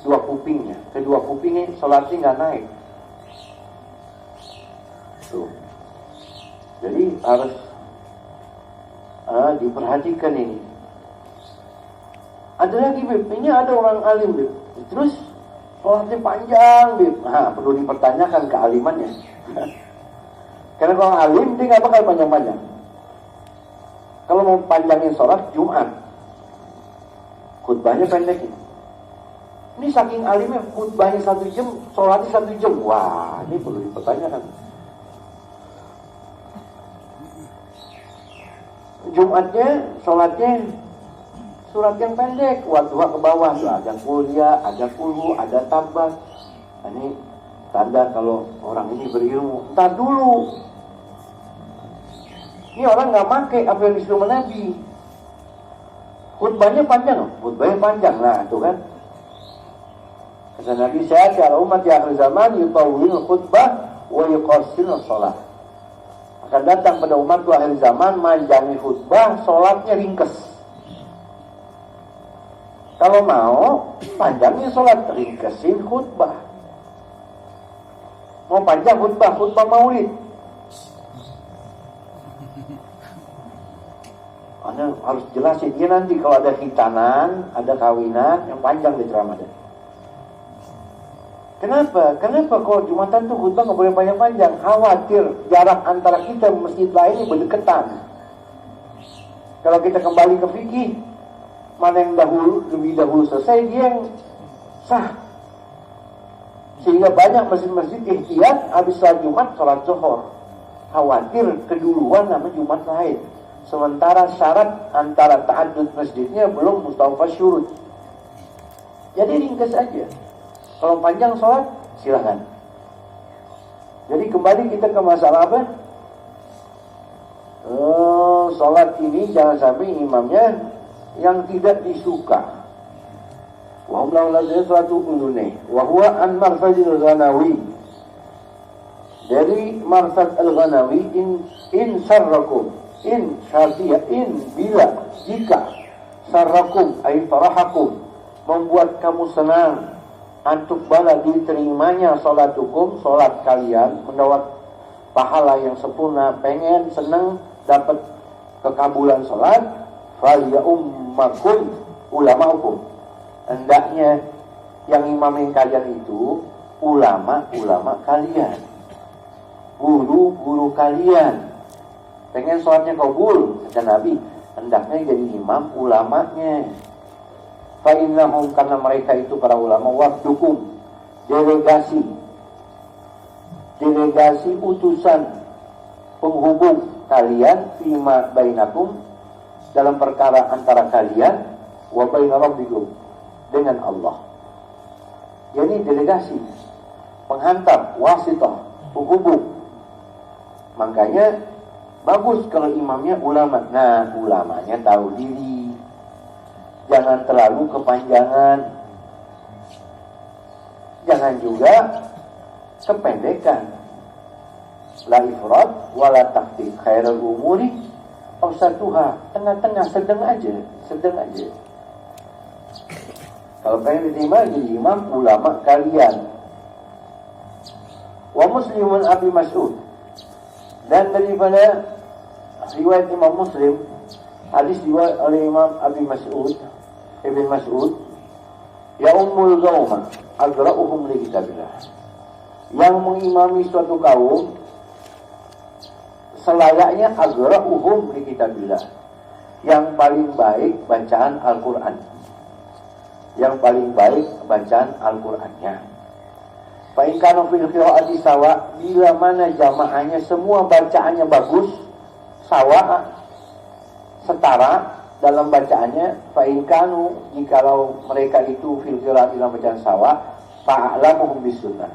2 kupingnya, kedua kupingnya sholatnya nggak naik. Tuh. Jadi harus diperhatikan ini. Ada lagi, Bib, ini ada orang alim, Bib, terus sholatnya panjang, Bib. Perlu dipertanyakan kealimannya. Karena kalau alim dia nggak bakal panjang-panjang. Kalau mau panjangin sholat Jumat, khutbahnya pendekin. Ini saking alimnya, khutbahnya 1 jam, sholatnya 1 jam. Wah, ini perlu dipertanyakan. Jumatnya, sholatnya surat yang pendek, wadduha ke bawah, ada kuliah, ada kulhu, ada tabat. Ini tanda kalau orang ini berilmu. Entar dulu, ini orang nggak pakai apa yang disuruh Nabi. Khutbahnya panjang, nah itu kan. Kata Nabi, saya kira umat di akhir zaman yutawwil khutbah wa yuqassir sholat. Akan datang pada umat di akhir zaman manjangi khutbah, sholatnya ringkes. Kalau mau panjangin sholat, ringkesin khutbah. Mau panjang khutbah maulid. Anda harus jelasin, dia nanti kalau ada khitanan, ada kawinan, yang panjang di ceramah. Kenapa? Kenapa kalau Jumatan tuh khutbah nggak boleh panjang-panjang? Khawatir jarak antara kita masjid lain berdekatan. Kalau kita kembali ke fikih, mana yang lebih dahulu selesai, dia yang sah. Sehingga banyak masjid-masjid ihtiyat habis salat Jumat salat zuhur. Khawatir keduluan nama Jumat lain. Sementara syarat antara ta'addud masjidnya belum mustawfa syurut. Jadi ringkas aja. Kalau panjang sholat, silakan. Jadi kembali kita ke masalah apa? Sholat ini jangan sampai imamnya yang tidak disuka. Wa hum la lazatu unune. Wa huwa an Marfad al-Ghanawi. Dari Marfad al-Ghanawi in sarrakum. In syartiyah, bila, jika sarrakum ay farahakum, membuat kamu senang, antuk bala diterimanya salatukum, salat kalian, mendapat pahala yang sempurna, pengen senang dapat kekabulan salat, fal ya ummakum ulamaukum, hendaknya yang imamin kalian itu ulama kalian, guru kalian. Pengen sholatnya kabul, kata Nabi, hendaknya jadi imam ulamanya. Fa'innahum, karena mereka itu para ulama, wafdukum, delegasi utusan penghubung kalian, fima bainakum, dalam perkara antara kalian, wa baina rabbikum, dengan Allah. Jadi delegasi, penghantar, wasitah, penghubung. Makanya bagus kalau imamnya ulama. Nah, ulamanya tahu diri. Jangan terlalu kepanjangan. Jangan juga kependekan. La ifrat wala taqdim khairul umuri awsatuha. Tengah-tengah, sedang aja. Kalau pengen diterima jadi imam ulama kalian. Wa Muslimun Abi Mas'ud. Dan daripada riwayat Imam Muslim, hadis riwayat oleh Imam Abi Mas'ud, Ibn Mas'ud, ya ummul qauma agra'uhum li kitabillah. Yang mengimami suatu kaum selayaknya agra'uhum li kitabillah. Yang paling baik bacaan Al-Qur'an. Yang paling baik bacaan Al-Qur'annya. Fa'ikanu fil qira'ati sawa, bila mana jamaahnya semua bacaannya bagus, sawa, setara dalam bacaannya. Fa'ikanu, jikalau mereka itu fil qira'ati dalam bacaan sawa, fa'alamuhum bisunnah,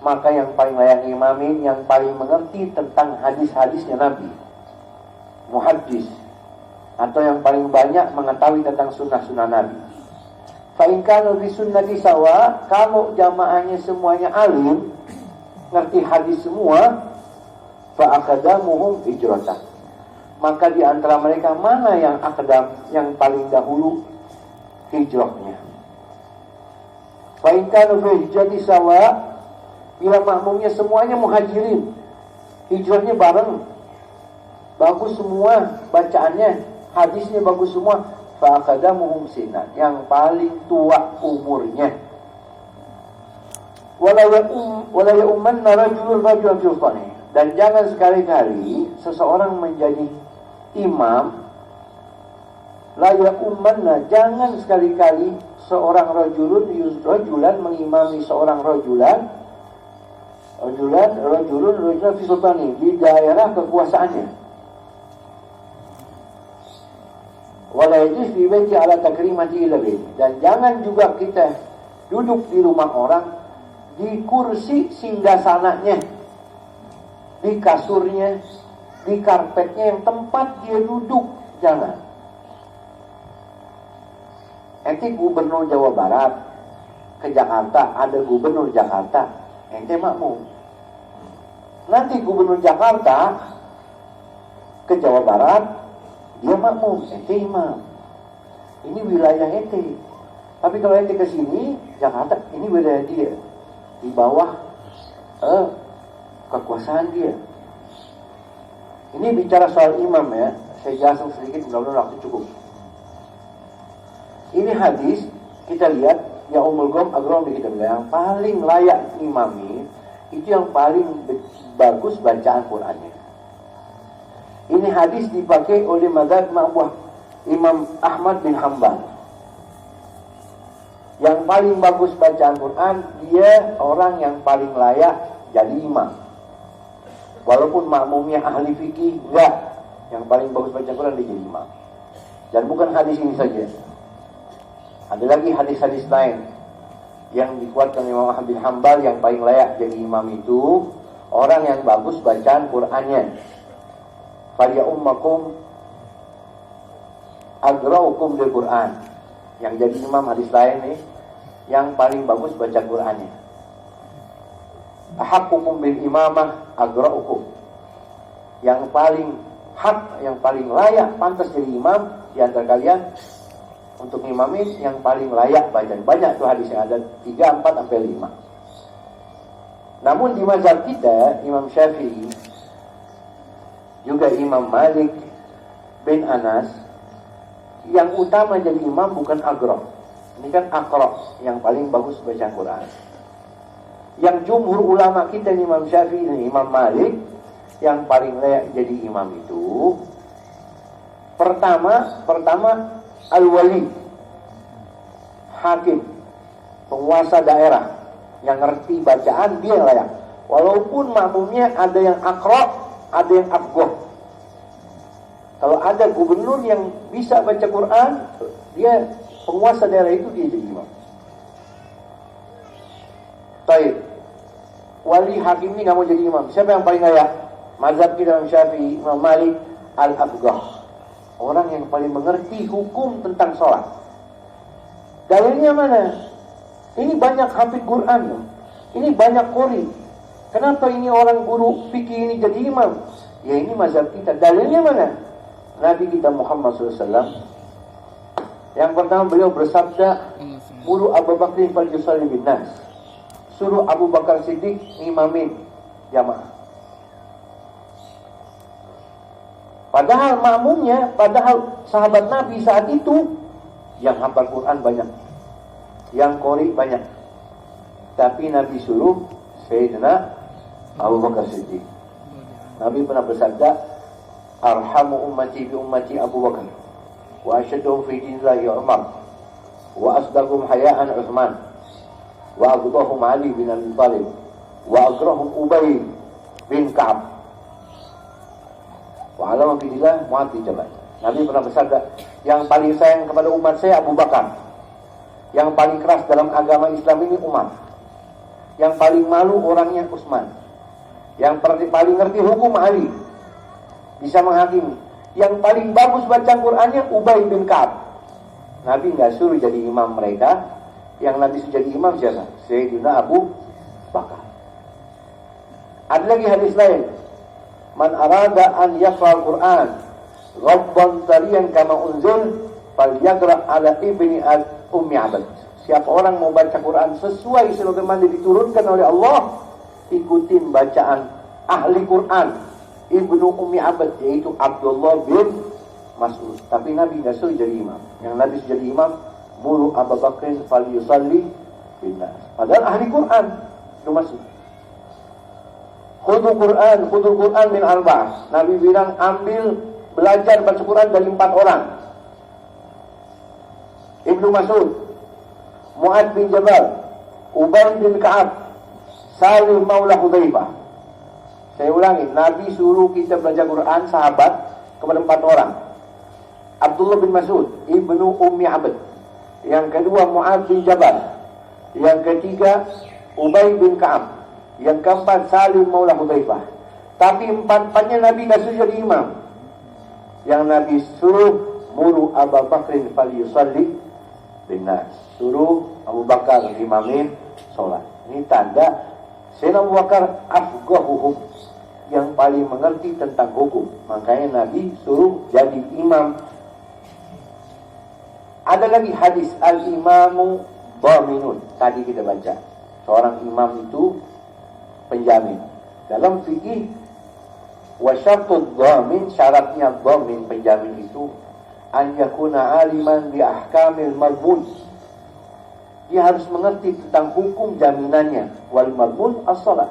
maka yang paling layak imamin, yang paling mengerti tentang hadis-hadisnya Nabi, muhaddis, atau yang paling banyak mengetahui tentang sunnah-sunnah Nabi. Fa'inkan lebih sunnati sawa, kalau jamaahnya semuanya alim, ngerti hadis semua, fa'akadamuhum hijratan, maka di antara mereka mana yang akadam, yang paling dahulu hijrahnya. Fa'inkan lebih hijrati sawa, bila makmumnya semuanya muhajirin, hijrahnya bareng, bagus semua bacaannya, hadisnya bagus semua, fa'akadamuhum sinan, yang paling tua umurnya. Wala ya'ummanna rajulun rajulan fil qani, dan jangan sekali-kali seseorang menjadi imam. La ya'ummanna, jangan sekali-kali seorang rajulan mengimami seorang rajulan fi sultani, di daerah kekuasaannya. Wala yajuz fi baiti ala takrimati illa bih, dan jangan juga kita duduk di rumah orang, di kursi singgasananya, di kasurnya, di karpetnya, yang tempat dia duduk, jangan. Ente gubernur Jawa Barat ke Jakarta, ada gubernur Jakarta, ente makmum. Nanti gubernur Jakarta ke Jawa Barat, dia makmum, ente imam. Ini wilayah ente. Tapi kalau ente ke sini, Jakarta, ini wilayah dia. Di bawah kekuasaan dia. Ini bicara soal imam ya. Saya jelasin sedikit, mudah-mudahan waktu cukup. Ini hadis, kita lihat, ya Ummul Qom Agromi kita bilang, yang paling layak imami, itu yang paling bagus bacaan Qur'annya. Ini hadis dipakai oleh mazhab Imam Ahmad bin Hanbal. Yang paling bagus bacaan Quran, dia orang yang paling layak jadi imam. Walaupun makmumnya ahli fikih, enggak. Yang paling bagus baca Quran dia jadi imam. Dan bukan hadis ini saja. Ada lagi hadis-hadis lain yang dikuatkan Imam Ahmad bin Hanbal, yang paling layak jadi imam itu orang yang bagus bacaan Qur'annya. Faliya ummakum agraukum bil Qur'an. Yang jadi imam hadis lain nih, yang paling bagus baca Qur'annya. Ahaqqukum bil imamah agraukum. Yang paling hak, yang paling layak pantas jadi imam di antara kalian untuk imamin yang paling layak baca. Banyak tuh hadis yang ada 3, 4 sampai 5. Namun di mazhab kita, Imam Syafi'i juga Imam Malik bin Anas, yang utama jadi imam bukan agro. Ini kan akro, yang paling bagus baca Quran. Yang jumhur ulama kita Imam Syafi'i dan Imam Malik, yang paling layak jadi imam itu pertama al-wali, hakim, penguasa daerah yang ngerti bacaan, dia yang layak. Walaupun makmumnya ada yang akro, ada yang afgoh. Kalau ada gubernur yang bisa baca Quran, dia penguasa daerah itu, dia jadi imam. Baik, wali hakim ini nggak mau jadi imam. Siapa yang paling layak? Mazhab kita Imam Syafi'i, Imam Malik, al-afgoh, orang yang paling mengerti hukum tentang sholat. Dalilnya mana? Ini banyak hafid Quran, ini banyak qori. Kenapa ini orang guru fikih ini jadi imam? Ya ini mazhab kita. Dalilnya mana? Nabi kita Muhammad SAW. Yang pertama beliau bersabda, "Muru Abu Bakr fal yusalli bin nas." Suruh Abu Bakar Siddiq imamin jamaah. Padahal makmumnya, padahal sahabat Nabi saat itu yang hafal Quran banyak, yang qori banyak. Tapi Nabi suruh Sayyidina Abu Bakar Siddiq. Nabi pernah bersabda, "Arhamu ummati bi ummati Abu Bakar, wa asyaduhum fi dinillahi Umar, wa asdaqum hayaan Utsman, wa aghdahum Ali bin Abi Thalib, wa akrahum Ubay bin Ka'ab, wa alamu bidillah Mu'adh bin Jabal." Nabi pernah bersabda, yang paling sayang kepada umat saya Abu Bakar, yang paling keras dalam agama Islam ini Umar, yang paling malu orangnya Utsman, yang paling ngerti hukum Ali, bisa menghakimi, yang paling bagus baca Qur'annya Ubay bin Ka'ab. Nabi nggak suruh jadi imam mereka, yang Nabi suruh jadi imam siapa? Sayyidina Abu Bakar. Ada lagi hadis lain, "Man arada an yaqra al-Qur'an ghabban tariyan kama unzil falyaqra ala ibni ummi abad." Siapa orang mau baca Quran sesuai sebagaimana diturunkan oleh Allah, ikutin bacaan ahli Quran ibnu ummi abad, yaitu Abdullah bin Mas'ud. Tapi Nabi nggak suruh jadi imam. Yang Nabi suruh jadi imam, "Muru Abu Bakrin fal yusalli bin nas." Padahal ahli Quran itu masuk. Khudul Quran min arba'ah. Nabi bilang, ambil belajar baca Quran dari 4 orang. Ibnu Mas'ud, Mu'adh bin Jabal, Ubay bin Ka'ab, Salim Maula Hudzaifah. Saya ulangi, Nabi suruh kita belajar Quran sahabat kepada 4 orang. Abdullah bin Mas'ud, Ibnu Ummi Abd. Yang kedua Mu'adh bin Jabal. Yang ketiga Ubay bin Ka'ab. Yang keempat Salim Maula Hudzaifah. Tapi 4-4-nya Nabi nggak suruh jadi imam. Yang Nabi suruh, "Muru Abu Bakrin fal yusalli bin nas." Suruh Abu Bakar imamin sholat. Ini tanda Sayyidina Abu Bakar afqahuhum, yang paling mengerti tentang hukum. Makanya Nabi suruh jadi imam. Ada lagi hadis al-imamu dhaminun. Tadi kita baca, seorang imam itu penjamin. Dalam fikih wa syartud dhamin, syaratnya dhamin penjamin itu an yakuna aliman bi ahkamil madmun. Dia harus mengerti tentang hukum jaminannya. Wal madmun as-shalah.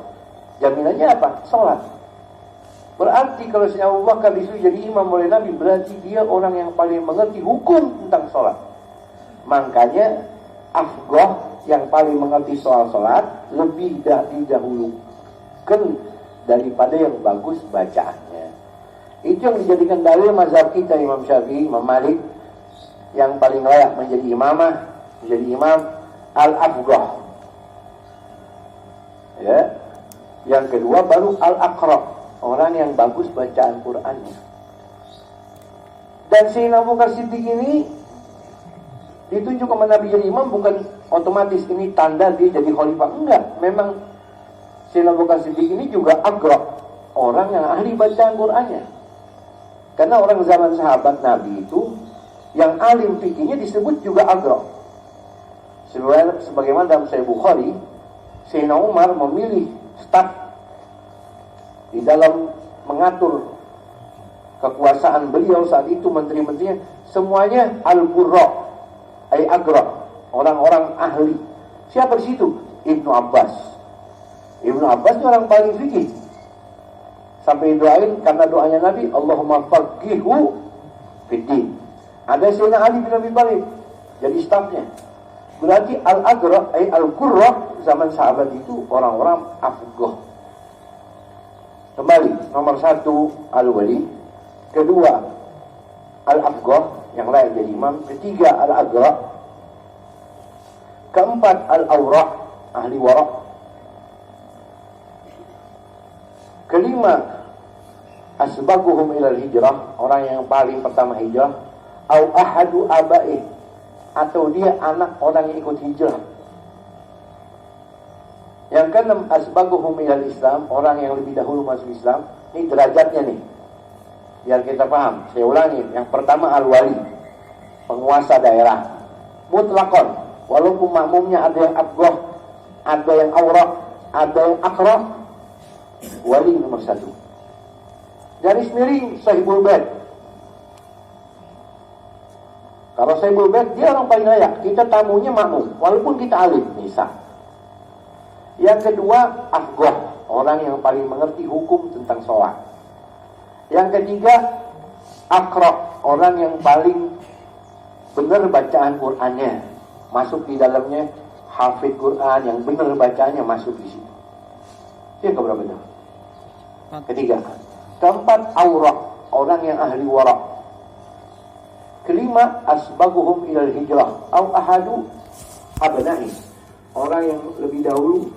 Jaminannya apa? Salat. Berarti kalau Sayyidina Abu Bakar disuruh jadi imam oleh Nabi, berarti dia orang yang paling mengerti hukum tentang salat. Makanya afqah yang paling mengerti soal salat lebih didahulukan daripada yang bagus bacaannya. Itu yang dijadikan dalil mazhab kita Imam Syafi'i, Imam Malik, yang paling layak menjadi imam al-afqah. Ya. Yang kedua baru al-aqra, orang yang bagus bacaan Qur'annya. Dan Sayyidina Abu Bakar Siddiq ini ditunjuk sama Nabi jadi imam bukan otomatis ini tanda dia jadi khalifah. Enggak, memang Sayyidina Abu Bakar Siddiq ini juga aqra, orang yang ahli bacaan Qur'annya. Karena orang zaman sahabat Nabi itu yang alim fikihnya disebut juga aqra. Sebagaimana dalam Sahih Bukhari, Sayyidina Umar memilih staf di dalam mengatur kekuasaan beliau saat itu, menteri-menterinya semuanya al-qurra, ay aqra, orang-orang ahli. Siapa di situ? Ibnu Abbas. Ibnu Abbas itu orang paling fikih. Sampai doain karena doanya Nabi, Allahumma faqihhu fiddin. Ada Sayyidina Ali bin Abi Thalib jadi stafnya. Berarti al-aqra ay al-qurra zaman sahabat itu orang-orang afqah. Kembali, nomor 1 al-wali, kedua al-afqah yang lain jadi imam, ketiga al-aqra, keempat al-awra, ahli wara', kelima asbaquhum ilal hijrah, orang yang paling pertama hijrah, au ahadu abaih, atau dia anak orang yang ikut hijrah. Yang keenam asbaquhum ilal Islam, orang yang lebih dahulu masuk Islam. Ini derajatnya nih, biar kita paham. Saya ulangi, yang pertama al-wali, penguasa daerah mutlakon, walaupun makmumnya ada yang afqah, ada yang awra, ada yang aqra, wali nomor 1. Garis miring sahibul bait. Kalau sahibul bait dia orang paling layak, kita tamunya makmum walaupun kita alim, misal. Yang kedua afqah, orang yang paling mengerti hukum tentang sholat. Yang ketiga aqra, orang yang paling benar bacaan Qur'annya, masuk di dalamnya hafid Qur'an yang benar bacaannya masuk di situ. Yang keberapa itu? Ketiga. Keempat awra, orang yang ahli wara'. Kelima asbaguhum ilal hijrah au ahadu abna'i, orang yang lebih dahulu